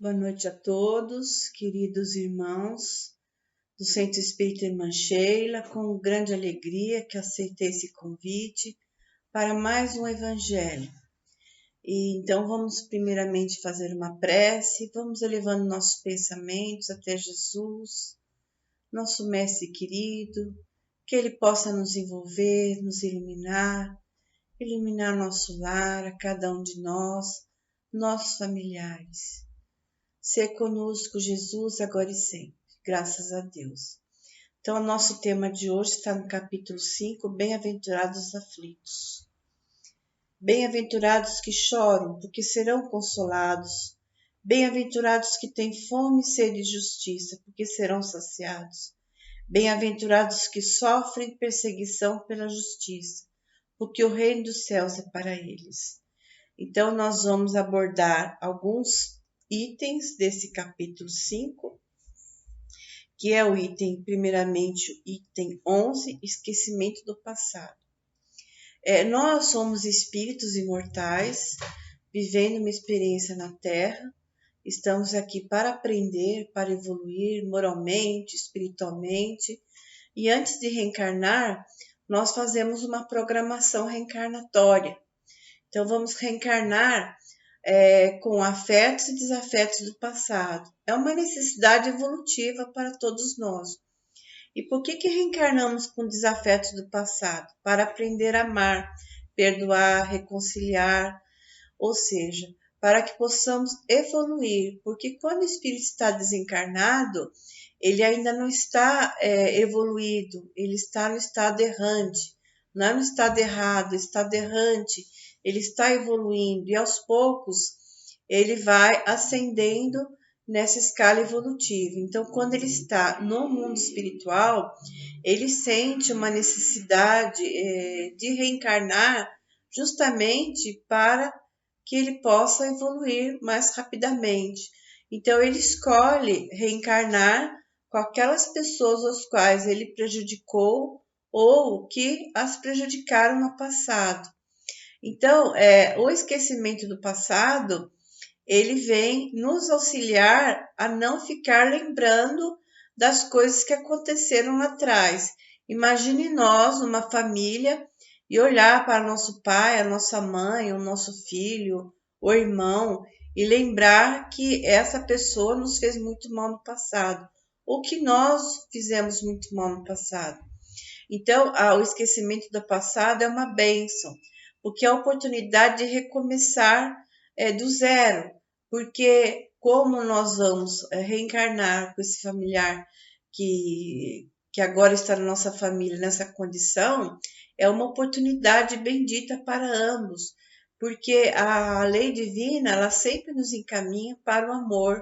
Boa noite a todos, queridos irmãos do Centro Espírita Irmã Sheila, com grande alegria que aceitei esse convite para mais um Evangelho. Então vamos primeiramente fazer uma prece, vamos elevando nossos pensamentos até Jesus, nosso Mestre querido, que Ele possa nos envolver, nos iluminar nosso lar, a cada um de nós, nossos familiares. Ser conosco, Jesus, agora e sempre. Graças a Deus. Então, o nosso tema de hoje está no capítulo 5, Bem-aventurados os aflitos. Bem-aventurados que choram, porque serão consolados. Bem-aventurados que têm fome e sede de justiça, porque serão saciados. Bem-aventurados que sofrem perseguição pela justiça, porque o reino dos céus é para eles. Então, nós vamos abordar alguns itens desse capítulo 5, que é o item, primeiramente, o item 11, esquecimento do passado. Nós somos espíritos imortais, vivendo uma experiência na Terra, estamos aqui para aprender, para evoluir moralmente, espiritualmente, e antes de reencarnar, nós fazemos uma programação reencarnatória. Então, vamos reencarnar com afetos e desafetos do passado. É uma necessidade evolutiva para todos nós. E por que reencarnamos com desafetos do passado? Para aprender a amar, perdoar, reconciliar, ou seja, para que possamos evoluir, porque quando o espírito está desencarnado, ele ainda não está evoluído, ele está no estado errante, não é no estado errado, estado errante. Ele está evoluindo e aos poucos ele vai ascendendo nessa escala evolutiva. Então, quando ele está no mundo espiritual, ele sente uma necessidade de reencarnar justamente para que ele possa evoluir mais rapidamente. Então, ele escolhe reencarnar com aquelas pessoas às quais ele prejudicou ou que as prejudicaram no passado. Então, o esquecimento do passado, ele vem nos auxiliar a não ficar lembrando das coisas que aconteceram lá atrás. Imagine nós, uma família, e olhar para nosso pai, a nossa mãe, o nosso filho, o irmão, e lembrar que essa pessoa nos fez muito mal no passado, ou que nós fizemos muito mal no passado. Então, o esquecimento do passado é uma bênção, porque é a oportunidade de recomeçar do zero, porque como nós vamos reencarnar com esse familiar que agora está na nossa família nessa condição, é uma oportunidade bendita para ambos, porque a lei divina, ela sempre nos encaminha para o amor.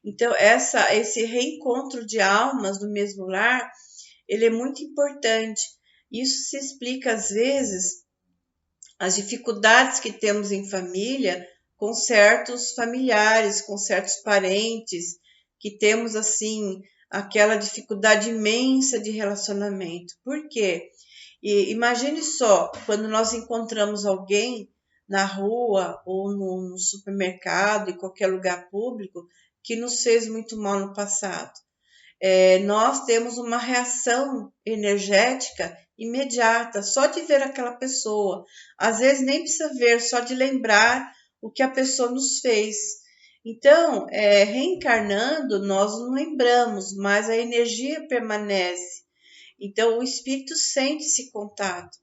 Então, esse reencontro de almas no mesmo lar, ele é muito importante. Isso se explica, às vezes, as dificuldades que temos em família com certos familiares, com certos parentes, que temos, assim, aquela dificuldade imensa de relacionamento. Por quê? Imagine só, quando nós encontramos alguém na rua ou no supermercado, em qualquer lugar público, que nos fez muito mal no passado. Nós temos uma reação energética imediata, só de ver aquela pessoa. Às vezes nem precisa ver, só de lembrar o que a pessoa nos fez. Então, reencarnando, nós não lembramos, mas a energia permanece. Então, o espírito sente esse contato.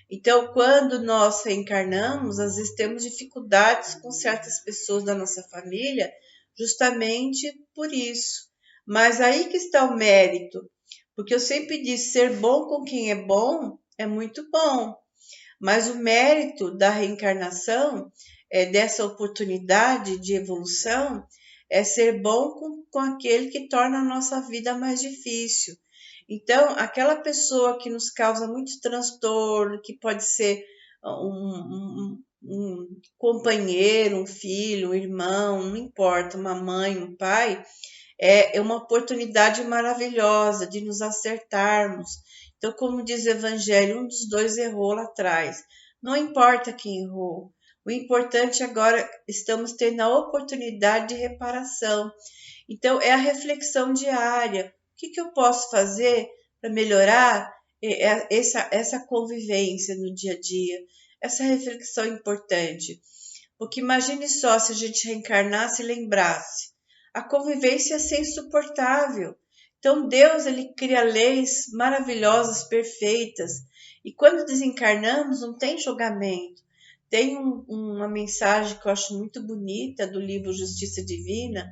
Então, quando nós reencarnamos, às vezes temos dificuldades com certas pessoas da nossa família, justamente por isso. Mas aí que está o mérito, porque eu sempre disse, ser bom com quem é bom é muito bom, mas o mérito da reencarnação, dessa oportunidade de evolução, é ser bom com aquele que torna a nossa vida mais difícil. Então, aquela pessoa que nos causa muito transtorno, que pode ser um companheiro, um filho, um irmão, não importa, uma mãe, um pai, é uma oportunidade maravilhosa de nos acertarmos. Então, como diz o Evangelho, um dos dois errou lá atrás. Não importa quem errou. O importante agora, estamos tendo a oportunidade de reparação. Então, é a reflexão diária. O que eu posso fazer para melhorar essa convivência no dia a dia? Essa reflexão importante. Porque imagine só se a gente reencarnasse e lembrasse. A convivência ia ser insuportável. Então, Deus, ele cria leis maravilhosas, perfeitas. E quando desencarnamos, não tem julgamento. Tem uma mensagem que eu acho muito bonita do livro Justiça Divina,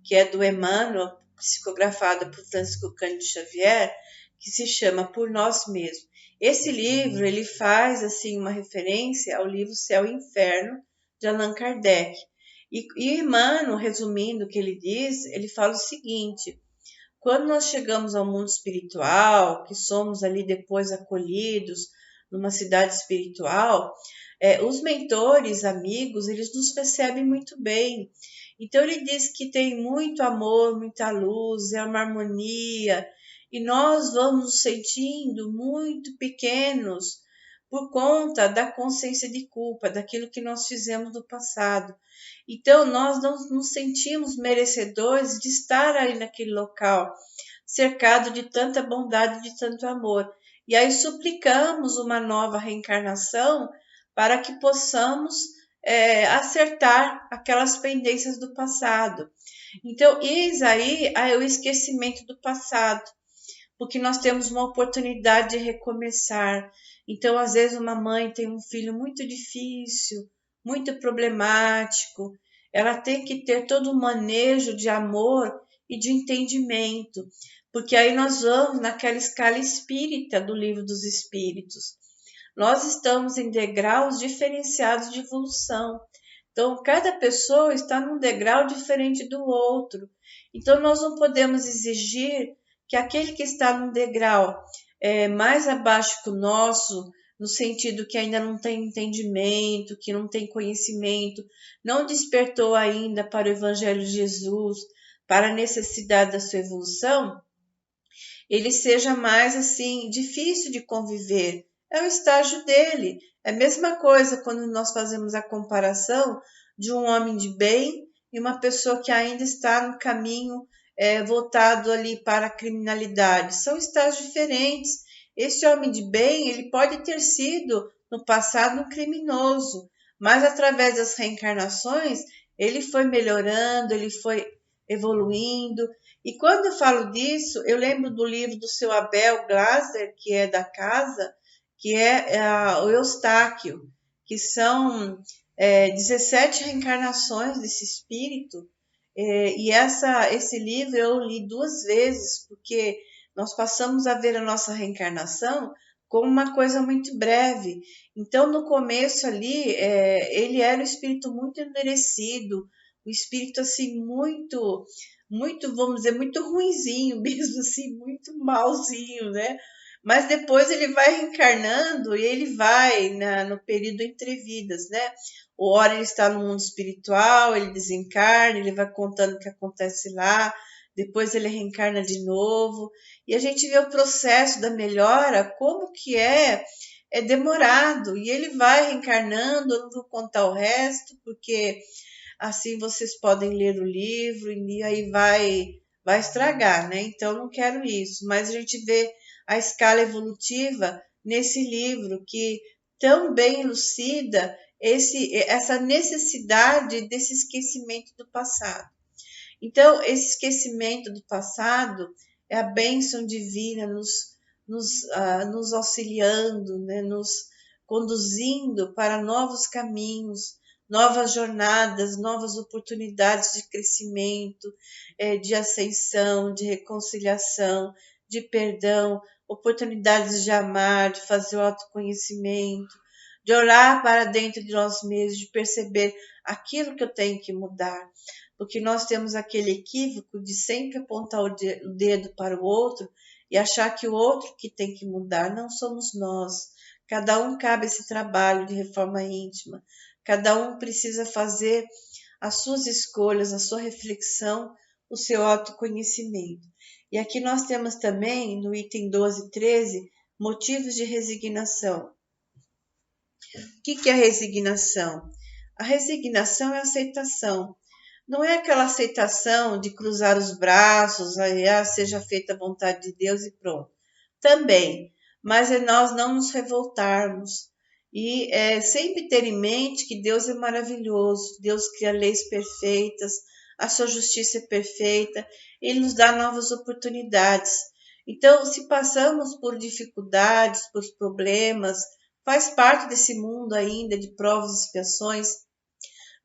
que é do Emmanuel, psicografada por Francisco Cândido Xavier, que se chama Por Nós Mesmos. Esse livro, ele faz assim uma referência ao livro Céu e Inferno, de Allan Kardec. E Emmanuel, resumindo o que ele diz, ele fala o seguinte: quando nós chegamos ao mundo espiritual, que somos ali depois acolhidos numa cidade espiritual, os mentores, amigos, eles nos percebem muito bem. Então ele diz que tem muito amor, muita luz, é uma harmonia, e nós vamos nos sentindo muito pequenos por conta da consciência de culpa, daquilo que nós fizemos no passado. Então nós não nos sentimos merecedores de estar ali naquele local, cercado de tanta bondade, de tanto amor. E aí suplicamos uma nova reencarnação para que possamos acertar aquelas pendências do passado. Então, eis aí o esquecimento do passado, porque nós temos uma oportunidade de recomeçar. Então, às vezes, uma mãe tem um filho muito difícil, muito problemático, ela tem que ter todo um manejo de amor e de entendimento, porque aí nós vamos naquela escala espírita do Livro dos Espíritos. Nós estamos em degraus diferenciados de evolução. Então, cada pessoa está num degrau diferente do outro. Então, nós não podemos exigir que aquele que está num degrau mais abaixo que o nosso, no sentido que ainda não tem entendimento, que não tem conhecimento, não despertou ainda para o Evangelho de Jesus, para a necessidade da sua evolução, ele seja mais assim difícil de conviver. É o estágio dele. É a mesma coisa quando nós fazemos a comparação de um homem de bem e uma pessoa que ainda está no caminho voltado ali para a criminalidade. São estágios diferentes. Esse homem de bem, ele pode ter sido no passado um criminoso, mas através das reencarnações, ele foi melhorando, ele foi evoluindo. E quando eu falo disso, eu lembro do livro do seu Abel Glasser, que é da casa, que é o Eustáquio, que são 17 reencarnações desse espírito. E esse livro eu li 2 vezes, porque nós passamos a ver a nossa reencarnação como uma coisa muito breve. Então, no começo ali, ele era um espírito muito endurecido, um espírito assim muito, vamos dizer, muito ruinzinho mesmo, assim, muito malzinho, né? Mas depois ele vai reencarnando e ele vai no período entre vidas, né? Ora ele está no mundo espiritual, ele desencarna, ele vai contando o que acontece lá, depois ele reencarna de novo, e a gente vê o processo da melhora, como que é demorado, e ele vai reencarnando. Eu não vou contar o resto, porque assim vocês podem ler o livro e aí vai estragar, né? Então não quero isso, mas a gente vê a escala evolutiva nesse livro que tão bem elucida essa necessidade desse esquecimento do passado. Então, esse esquecimento do passado é a bênção divina nos auxiliando, né? Nos conduzindo para novos caminhos, novas jornadas, novas oportunidades de crescimento, de ascensão, de reconciliação, de perdão, oportunidades de amar, de fazer o autoconhecimento, de olhar para dentro de nós mesmos, de perceber aquilo que eu tenho que mudar. Porque nós temos aquele equívoco de sempre apontar o dedo para o outro e achar que o outro que tem que mudar, não somos nós. Cada um cabe esse trabalho de reforma íntima. Cada um precisa fazer as suas escolhas, a sua reflexão, o seu autoconhecimento. E aqui nós temos também, no item 12 e 13, motivos de resignação. O que é a resignação? A resignação é aceitação. Não é aquela aceitação de cruzar os braços, seja feita a vontade de Deus e pronto. Também, mas é nós não nos revoltarmos e sempre ter em mente que Deus é maravilhoso, Deus cria leis perfeitas, a sua justiça é perfeita, Ele nos dá novas oportunidades. Então, se passamos por dificuldades, por problemas, faz parte desse mundo ainda de provas e expiações.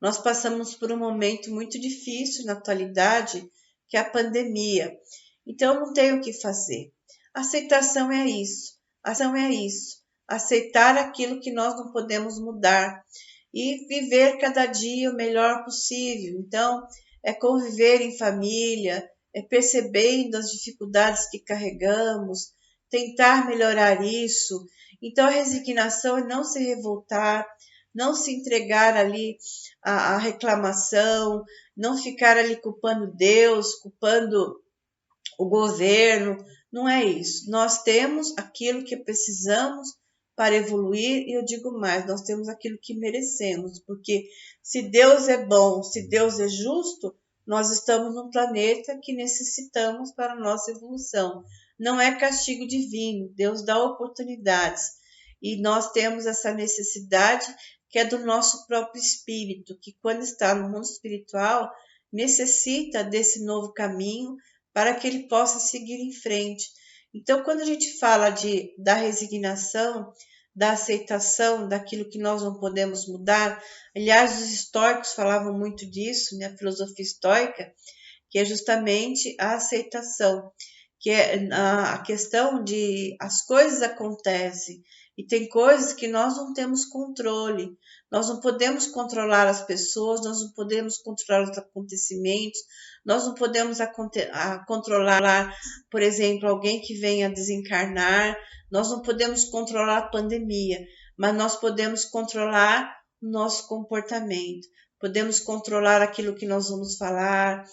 Nós passamos por um momento muito difícil na atualidade, que é a pandemia. Então, não tem o que fazer. Aceitação é isso. Ação é isso. Aceitar aquilo que nós não podemos mudar e viver cada dia o melhor possível. Então, é conviver em família, é percebendo as dificuldades que carregamos, tentar melhorar isso. Então, a resignação é não se revoltar, não se entregar ali à reclamação, não ficar ali culpando Deus, culpando o governo. Não é isso. Nós temos aquilo que precisamos para evoluir, e eu digo mais, nós temos aquilo que merecemos, porque se Deus é bom, se Deus é justo, nós estamos num planeta que necessitamos para a nossa evolução. Não é castigo divino, Deus dá oportunidades, e nós temos essa necessidade que é do nosso próprio espírito, que quando está no mundo espiritual, necessita desse novo caminho para que ele possa seguir em frente. Então, quando a gente fala da resignação, da aceitação daquilo que nós não podemos mudar, aliás, os estoicos falavam muito disso, né? A filosofia estoica, que é justamente a aceitação, que é a questão de as coisas acontecem e tem coisas que nós não temos controle. Nós não podemos controlar as pessoas, nós não podemos controlar os acontecimentos, nós não podemos controlar, por exemplo, alguém que venha desencarnar, nós não podemos controlar a pandemia, mas nós podemos controlar o nosso comportamento, podemos controlar aquilo que nós vamos falar,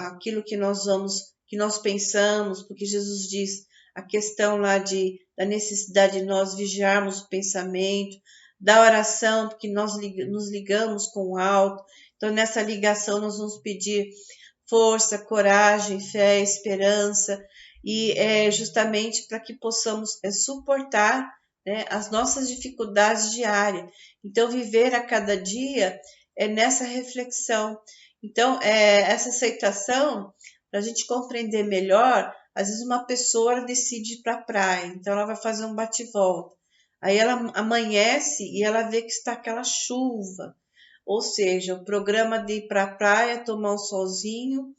aquilo que nós pensamos, porque Jesus diz a questão lá da necessidade de nós vigiarmos o pensamento, da oração, porque nós nos ligamos com o alto. Então, nessa ligação, nós vamos pedir força, coragem, fé, esperança, e justamente para que possamos suportar, né, as nossas dificuldades diárias. Então, viver a cada dia é nessa reflexão. Então, essa aceitação, para a gente compreender melhor, às vezes uma pessoa decide ir para a praia, então ela vai fazer um bate-volta. Aí ela amanhece e ela vê que está aquela chuva, ou seja, o programa de ir para a praia, tomar um solzinho,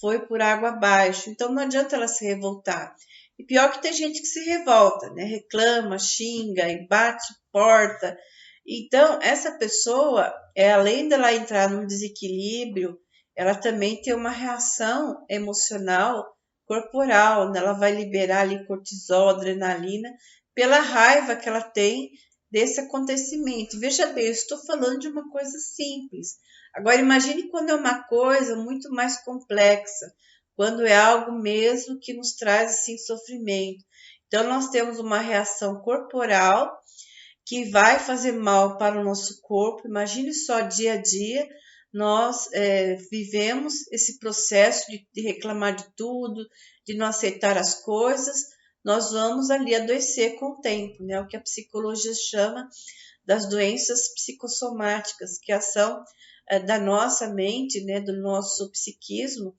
foi por água abaixo. Então não adianta ela se revoltar. E pior que tem gente que se revolta, né? Reclama, xinga e bate porta. Então essa pessoa, além dela entrar num desequilíbrio, ela também tem uma reação emocional corporal, né? Ela vai liberar ali cortisol, adrenalina, pela raiva que ela tem desse acontecimento. Veja bem, eu estou falando de uma coisa simples. Agora, imagine quando é uma coisa muito mais complexa, quando é algo mesmo que nos traz assim sofrimento. Então, nós temos uma reação corporal que vai fazer mal para o nosso corpo. Imagine só dia a dia, nós vivemos esse processo de reclamar de tudo, de não aceitar as coisas, nós vamos ali adoecer com o tempo, né? O que a psicologia chama das doenças psicossomáticas, que são da nossa mente, né? Do nosso psiquismo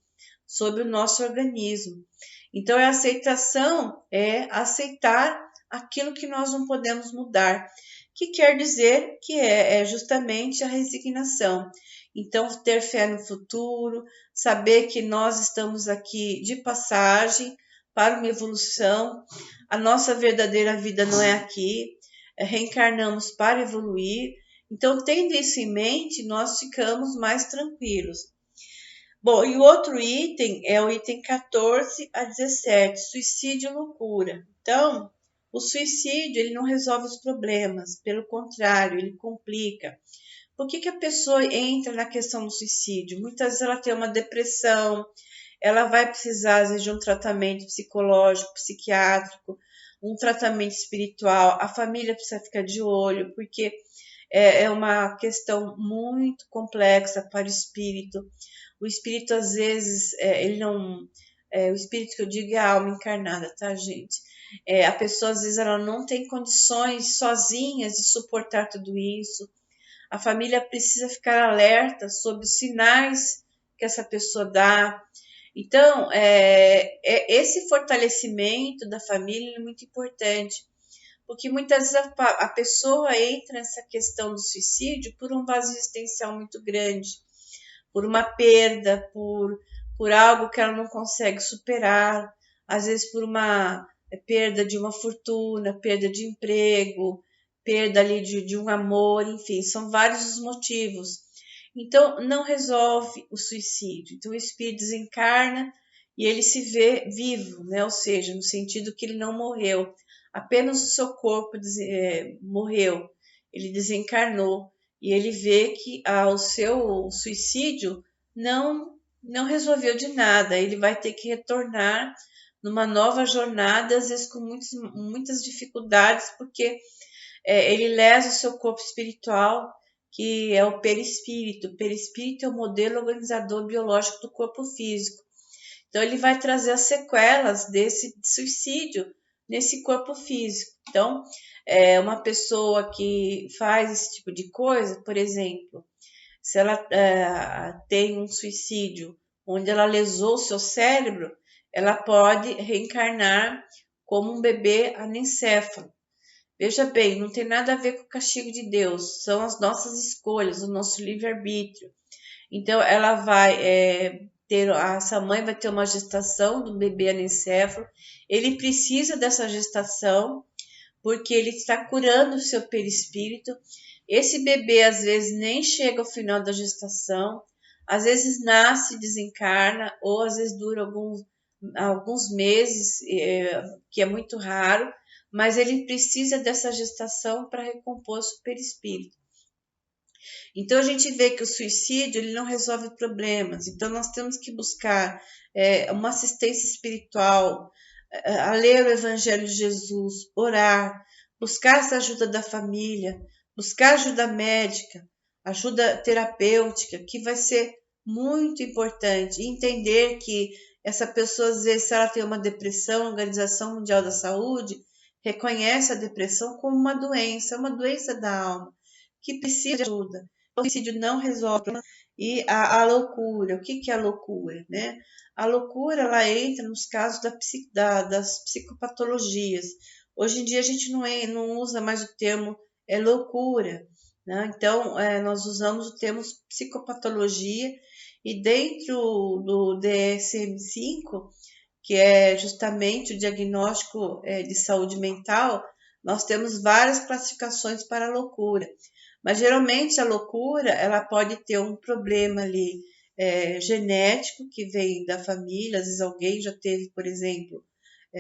sobre o nosso organismo. Então, a aceitação é aceitar aquilo que nós não podemos mudar, que quer dizer que é justamente a resignação. Então, ter fé no futuro, saber que nós estamos aqui de passagem para uma evolução, a nossa verdadeira vida não é aqui, reencarnamos para evoluir. Então, tendo isso em mente, nós ficamos mais tranquilos. Bom, e o outro item é o item 14 a 17, suicídio e loucura. Então, o suicídio, ele não resolve os problemas, pelo contrário, ele complica. Por que a pessoa entra na questão do suicídio? Muitas vezes ela tem uma depressão, ela vai precisar, às vezes, de um tratamento psicológico, psiquiátrico, um tratamento espiritual. A família precisa ficar de olho, porque é uma questão muito complexa para o espírito. O espírito, às vezes, ele não. O espírito que eu digo é a alma encarnada, tá, gente? A pessoa, às vezes, ela não tem condições sozinhas de suportar tudo isso. A família precisa ficar alerta sobre os sinais que essa pessoa dá. Então, esse fortalecimento da família é muito importante, porque muitas vezes a pessoa entra nessa questão do suicídio por um vazio existencial muito grande, por uma perda, por algo que ela não consegue superar, às vezes por uma perda de uma fortuna, perda de emprego, perda ali de um amor, enfim, são vários os motivos. Então, não resolve o suicídio. Então, o espírito desencarna e ele se vê vivo, né? Ou seja, no sentido que ele não morreu, apenas o seu corpo morreu, ele desencarnou e ele vê que o seu suicídio não resolveu de nada, ele vai ter que retornar numa nova jornada, às vezes com muitas dificuldades, porque ele lesa o seu corpo espiritual, que é o perispírito. O perispírito é o modelo organizador biológico do corpo físico. Então, ele vai trazer as sequelas desse suicídio nesse corpo físico. Então, uma pessoa que faz esse tipo de coisa, por exemplo, se ela tem um suicídio onde ela lesou o seu cérebro, ela pode reencarnar como um bebê anencéfalo. Veja bem, não tem nada a ver com o castigo de Deus, são as nossas escolhas, o nosso livre-arbítrio. Então, ela vai essa mãe vai ter uma gestação do bebê anencéfalo, ele precisa dessa gestação, porque ele está curando o seu perispírito. Esse bebê, às vezes, nem chega ao final da gestação, às vezes nasce e desencarna, ou às vezes dura alguns meses, que é muito raro, mas ele precisa dessa gestação para recompor o perispírito. Então, a gente vê que o suicídio ele não resolve problemas. Então, nós temos que buscar uma assistência espiritual, a ler o Evangelho de Jesus, orar, buscar essa ajuda da família, buscar ajuda médica, ajuda terapêutica, que vai ser muito importante. Entender que essa pessoa, às vezes, se ela tem uma depressão, a Organização Mundial da Saúde reconhece a depressão como uma doença da alma, que precisa de ajuda. O suicídio não resolve. E a loucura, o que é a loucura, né? A loucura, ela entra nos casos das psicopatologias. Hoje em dia a gente não usa mais o termo loucura, né? Então, nós usamos o termo psicopatologia, e dentro do DSM-5, que é justamente o diagnóstico de saúde mental, nós temos várias classificações para a loucura. Mas geralmente a loucura ela pode ter um problema ali genético que vem da família. Às vezes alguém já teve, por exemplo,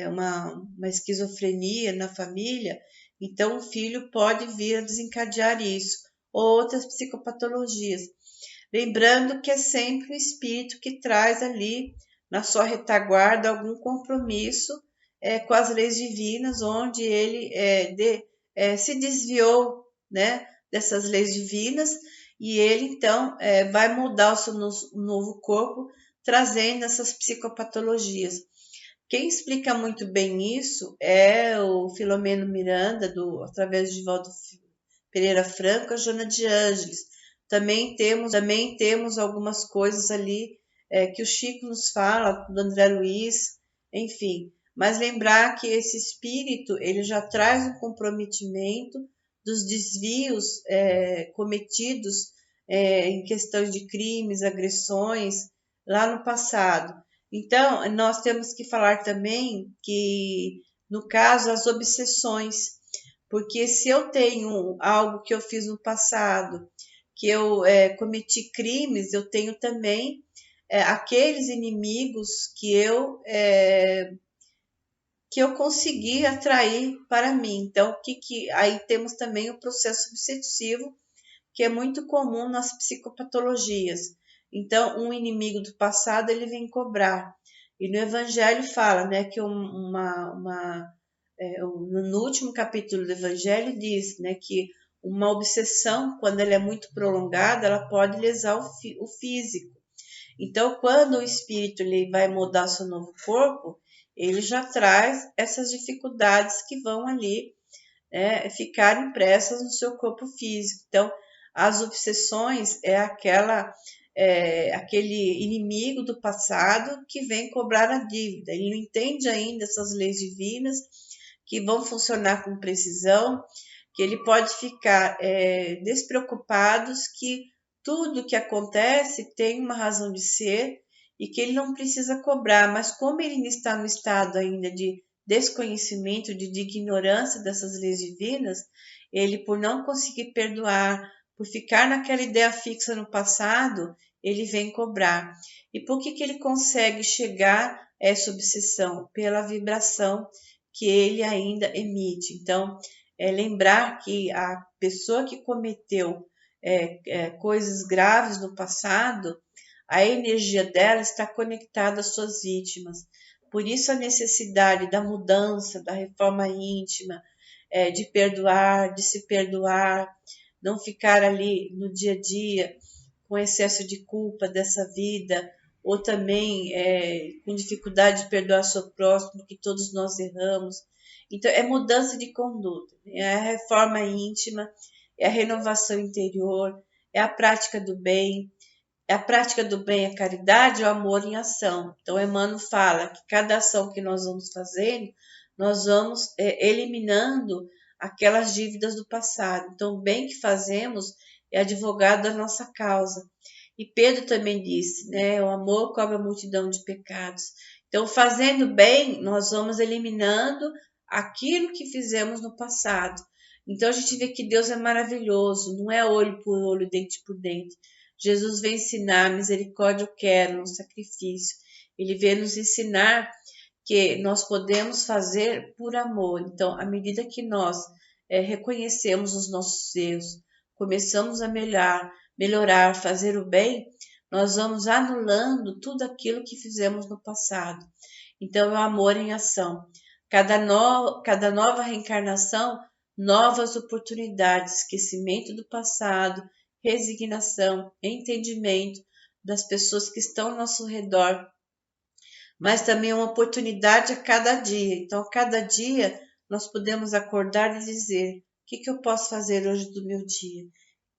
uma esquizofrenia na família, então o filho pode vir a desencadear isso, ou outras psicopatologias. Lembrando que é sempre o espírito que traz ali na sua retaguarda algum compromisso com as leis divinas, onde ele se desviou, né, dessas leis divinas, e ele então vai mudar o seu novo corpo, trazendo essas psicopatologias. Quem explica muito bem isso é o Filomeno Miranda, através de Valdo Pereira Franco, a Joana de Ângeles. Também temos algumas coisas ali que o Chico nos fala, do André Luiz, enfim. Mas lembrar que esse espírito ele já traz um comprometimento dos desvios cometidos em questões de crimes, agressões lá no passado. Então, nós temos que falar também que, no caso, as obsessões, porque se eu tenho algo que eu fiz no passado, que eu cometi crimes, eu tenho também aqueles inimigos que eu consegui atrair para mim. Então, aí temos também o processo obsessivo, que é muito comum nas psicopatologias. Então, um inimigo do passado, ele vem cobrar. E no Evangelho fala, né, que no último capítulo do Evangelho diz, né, que uma obsessão, quando ela é muito prolongada, ela pode lesar o físico. Então, quando o espírito ele vai mudar seu novo corpo, ele já traz essas dificuldades que vão ali ficar impressas no seu corpo físico. Então, as obsessões é aquele inimigo do passado que vem cobrar a dívida. Ele não entende ainda essas leis divinas que vão funcionar com precisão, que ele pode ficar despreocupado que tudo que acontece tem uma razão de ser e que ele não precisa cobrar, mas como ele está no estado ainda de desconhecimento, de ignorância dessas leis divinas, ele, por não conseguir perdoar, por ficar naquela ideia fixa no passado, ele vem cobrar. E por que ele consegue chegar a essa obsessão? Pela vibração que ele ainda emite. Então, lembrar que a pessoa que cometeu coisas graves no passado, a energia dela está conectada às suas vítimas. Por isso a necessidade da mudança, da reforma íntima, de perdoar, de se perdoar, não ficar ali no dia a dia com excesso de culpa dessa vida, ou também com dificuldade de perdoar seu próximo, que todos nós erramos. Então, é mudança de conduta, é a reforma íntima, é a renovação interior, é a prática do bem. A prática do bem, a caridade, é o amor em ação. Então, Emmanuel fala que cada ação que nós vamos fazendo, nós vamos eliminando aquelas dívidas do passado. Então, o bem que fazemos é advogado da nossa causa. E Pedro também disse, né, o amor cobre a multidão de pecados. Então, fazendo bem, nós vamos eliminando aquilo que fizemos no passado. Então, a gente vê que Deus é maravilhoso, não é olho por olho, dente por dente. Jesus vem ensinar, misericórdia eu quero, no sacrifício. Ele vem nos ensinar que nós podemos fazer por amor. Então, à medida que nós reconhecemos os nossos erros, começamos a melhorar, fazer o bem, nós vamos anulando tudo aquilo que fizemos no passado. Então, é o amor em ação. Cada nova reencarnação, novas oportunidades, esquecimento do passado, resignação, entendimento das pessoas que estão ao nosso redor, mas também uma oportunidade a cada dia. Então, a cada dia, nós podemos acordar e dizer: o que eu posso fazer hoje do meu dia?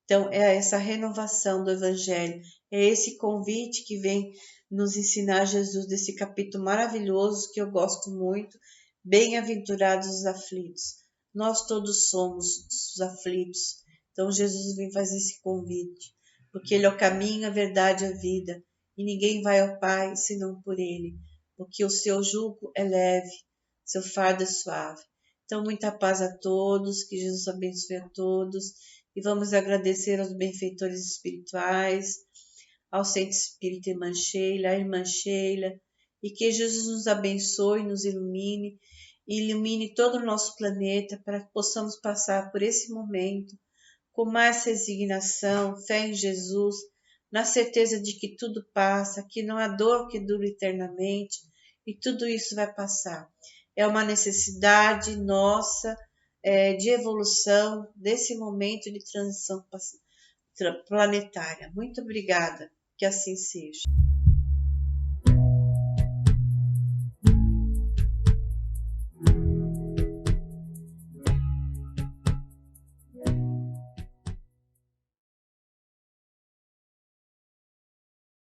Então, é essa renovação do Evangelho, é esse convite que vem nos ensinar Jesus desse capítulo maravilhoso que eu gosto muito. Bem-aventurados os aflitos. Nós todos somos os aflitos. Então, Jesus vem fazer esse convite, porque Ele é o caminho, a verdade e a vida, e ninguém vai ao Pai senão por Ele, porque o seu jugo é leve, seu fardo é suave. Então, muita paz a todos, que Jesus abençoe a todos, e vamos agradecer aos benfeitores espirituais, ao Centro Espírita Irmã Sheila, à Irmã Sheila, e que Jesus nos abençoe, nos ilumine, e ilumine todo o nosso planeta para que possamos passar por esse momento com mais resignação, fé em Jesus, na certeza de que tudo passa, que não há dor que dure eternamente e tudo isso vai passar. É uma necessidade nossa de evolução desse momento de transição planetária. Muito obrigada, que assim seja.